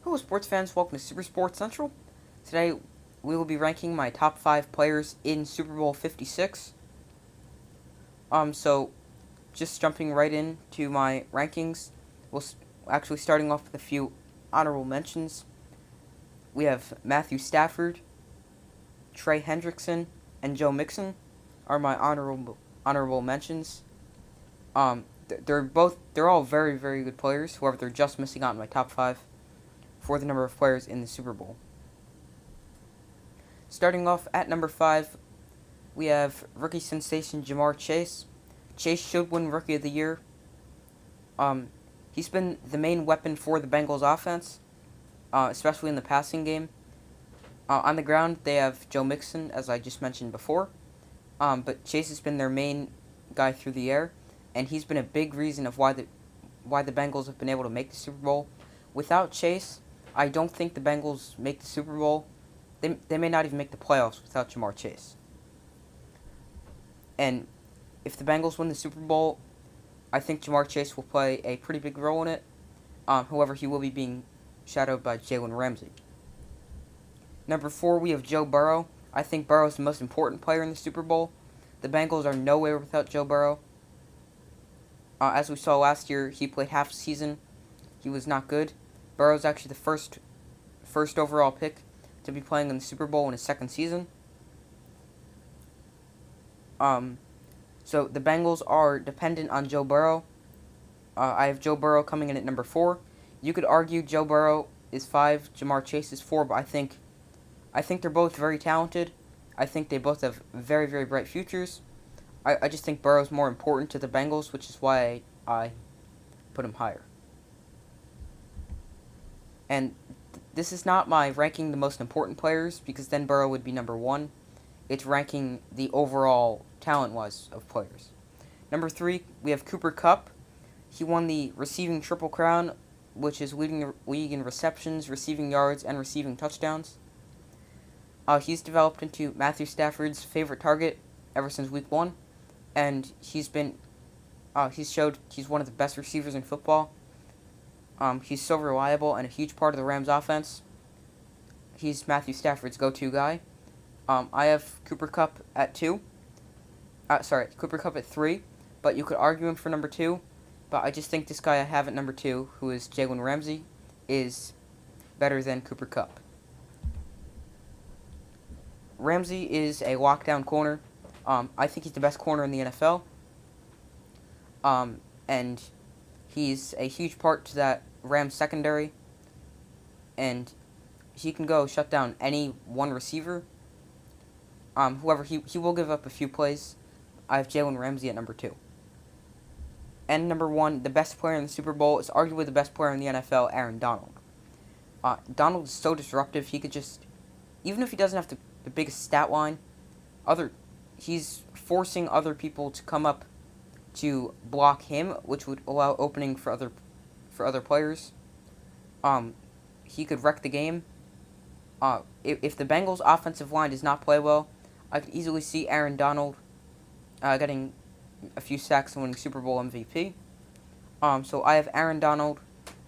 Hello, sports fans. Welcome to Super Sports Central. Today, we will be ranking my top 5 players in Super Bowl 56. So, just jumping right into my rankings, we'll actually starting off with a few honorable mentions. We have Matthew Stafford, Trey Hendrickson, and Joe Mixon are my honorable mentions. They're all very, very good players. However, they're just missing out in my top 5 for the number of players in the Super Bowl. Starting off at number 5, we have rookie sensation Jamar Chase. Chase should win Rookie of the Year. He's been the main weapon for the Bengals offense, especially in the passing game. On the ground, they have Joe Mixon, as I just mentioned before, but Chase has been their main guy through the air, and he's been a big reason of why the Bengals have been able to make the Super Bowl. Without Chase, I don't think the Bengals make the Super Bowl. They may not even make the playoffs without Jamar Chase. And if the Bengals win the Super Bowl, I think Jamar Chase will play a pretty big role in it. However, he will be being shadowed by Jalen Ramsey. Number 4, we have Joe Burrow. I think Burrow is the most important player in the Super Bowl. The Bengals are nowhere without Joe Burrow. As we saw last year, he played half a season. He was not good. Burrow's actually the first overall pick to be playing in the Super Bowl in his second season. So the Bengals are dependent on Joe Burrow. I have Joe Burrow coming in at number 4. You could argue Joe Burrow is 5, Jamar Chase is 4, but I think they're both very talented. I think they both have very, very bright futures. I just think Burrow's more important to the Bengals, which is why I put him higher. And this is not my ranking the most important players, because then Burrow would be number 1. It's ranking the overall talent-wise of players. Number 3, we have Cooper Kupp. He won the receiving Triple Crown, which is leading the league in receptions, receiving yards, and receiving touchdowns. He's developed into Matthew Stafford's favorite target ever since week 1, and he's showed he's one of the best receivers in football. He's so reliable and a huge part of the Rams' offense. He's Matthew Stafford's go-to guy. I have Cooper Kupp at 2. Cooper Kupp at 3, but you could argue him for number 2. But I just think this guy I have at number 2, who is Jalen Ramsey, is better than Cooper Kupp. Ramsey is a lockdown corner. I think he's the best corner in the NFL. And he's a huge part to that Rams secondary. And he can go shut down any one receiver. However, he will give up a few plays. I have Jalen Ramsey at number 2. And number 1, the best player in the Super Bowl, is arguably the best player in the NFL, Aaron Donald. Donald is so disruptive. He could just, even if he doesn't have the biggest stat line, he's forcing other people to come up to block him, which would allow opening for other players. He could wreck the game. If the Bengals' offensive line does not play well, I could easily see Aaron Donald getting a few sacks and winning Super Bowl MVP. So I have Aaron Donald,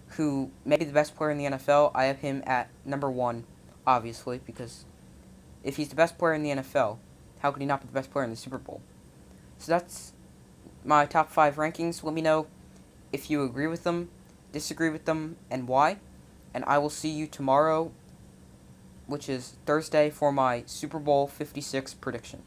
who may be the best player in the NFL. I have him at number 1, obviously, because if he's the best player in the NFL, how could he not be the best player in the Super Bowl? So that's my top 5 rankings. Let me know if you agree with them, disagree with them, and why. And I will see you tomorrow, which is Thursday, for my Super Bowl 56 prediction.